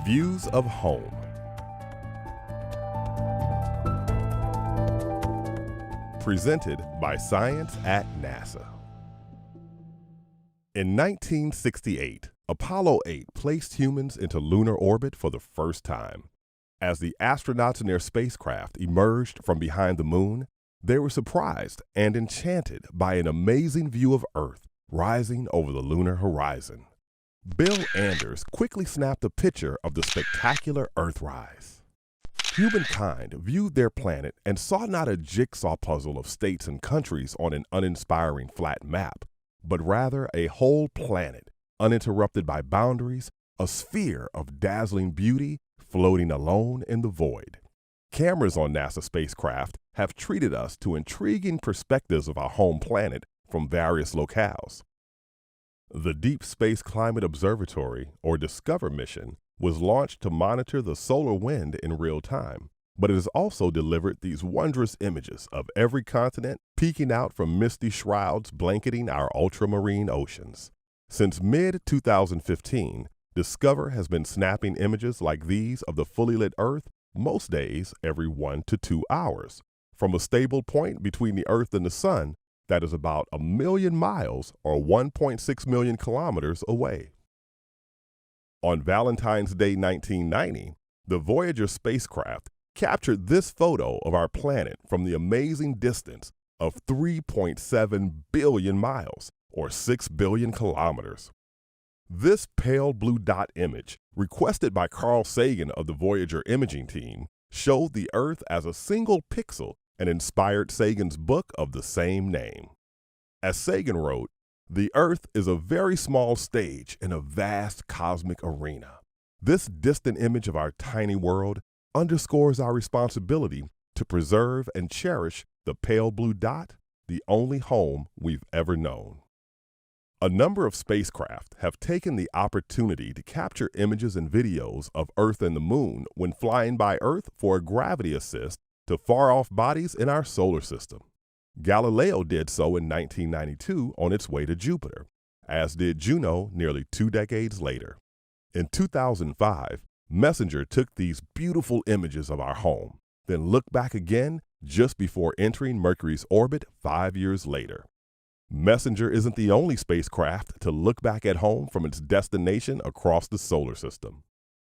Views of Home. Presented by Science at NASA. In 1968, Apollo 8 placed humans into lunar orbit for the first time. As the astronauts in their spacecraft emerged from behind the moon, they were surprised and enchanted by an amazing view of Earth rising over the lunar horizon. Bill Anders quickly snapped a picture of the spectacular Earthrise. Humankind viewed their planet and saw not a jigsaw puzzle of states and countries on an uninspiring flat map, but rather a whole planet, uninterrupted by boundaries, a sphere of dazzling beauty floating alone in the void. Cameras on NASA spacecraft have treated us to intriguing perspectives of our home planet from various locales. The Deep Space Climate Observatory, or DISCOVER mission, was launched to monitor the solar wind in real time, but it has also delivered these wondrous images of every continent peeking out from misty shrouds blanketing our ultramarine oceans. Since mid-2015, DISCOVER has been snapping images like these of the fully lit Earth most days every 1 to 2 hours, from a stable point between the Earth and the Sun that is about 1 million miles or 1.6 million kilometers away. On Valentine's Day 1990, the Voyager spacecraft captured this photo of our planet from the amazing distance of 3.7 billion miles or 6 billion kilometers. This pale blue dot image, requested by Carl Sagan of the Voyager imaging team, showed the Earth as a single pixel and inspired Sagan's book of the same name. As Sagan wrote, "The Earth is a very small stage in a vast cosmic arena. This distant image of our tiny world underscores our responsibility to preserve and cherish the pale blue dot, the only home we've ever known." A number of spacecraft have taken the opportunity to capture images and videos of Earth and the Moon when flying by Earth for a gravity assist to far-off bodies in our solar system. Galileo did so in 1992 on its way to Jupiter, as did Juno nearly 2 decades later. In 2005, Messenger took these beautiful images of our home, then looked back again just before entering Mercury's orbit 5 years later. Messenger isn't the only spacecraft to look back at home from its destination across the solar system.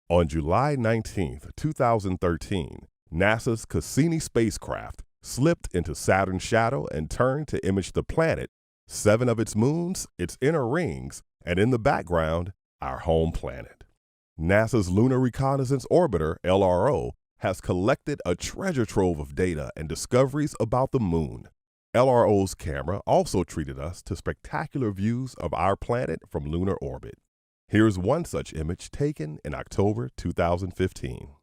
On July 19, 2013, NASA's Cassini spacecraft slipped into Saturn's shadow and turned to image the planet, 7 of its moons, its inner rings, and in the background, our home planet. NASA's Lunar Reconnaissance Orbiter, LRO, has collected a treasure trove of data and discoveries about the moon. LRO's camera also treated us to spectacular views of our planet from lunar orbit. Here's one such image taken in October 2015.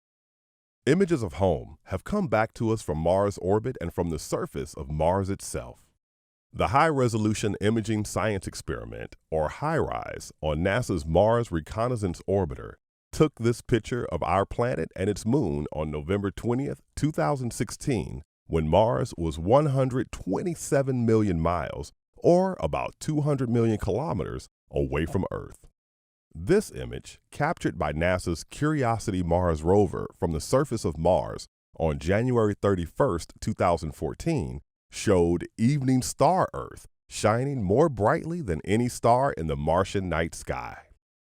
Images of home have come back to us from Mars orbit and from the surface of Mars itself. The High-Resolution Imaging Science Experiment, or HiRISE, on NASA's Mars Reconnaissance Orbiter took this picture of our planet and its moon on November 20, 2016, when Mars was 127 million miles, or about 200 million kilometers, away from Earth. This image, captured by NASA's Curiosity Mars rover from the surface of Mars on January 31, 2014, showed evening star Earth shining more brightly than any star in the Martian night sky.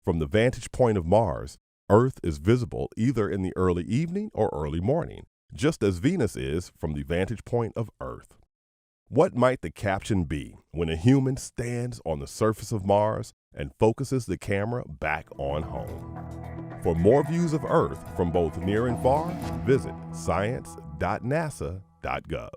From the vantage point of Mars, Earth is visible either in the early evening or early morning, just as Venus is from the vantage point of Earth. What might the caption be when a human stands on the surface of Mars and focuses the camera back on home? For more views of Earth from both near and far, visit science.nasa.gov.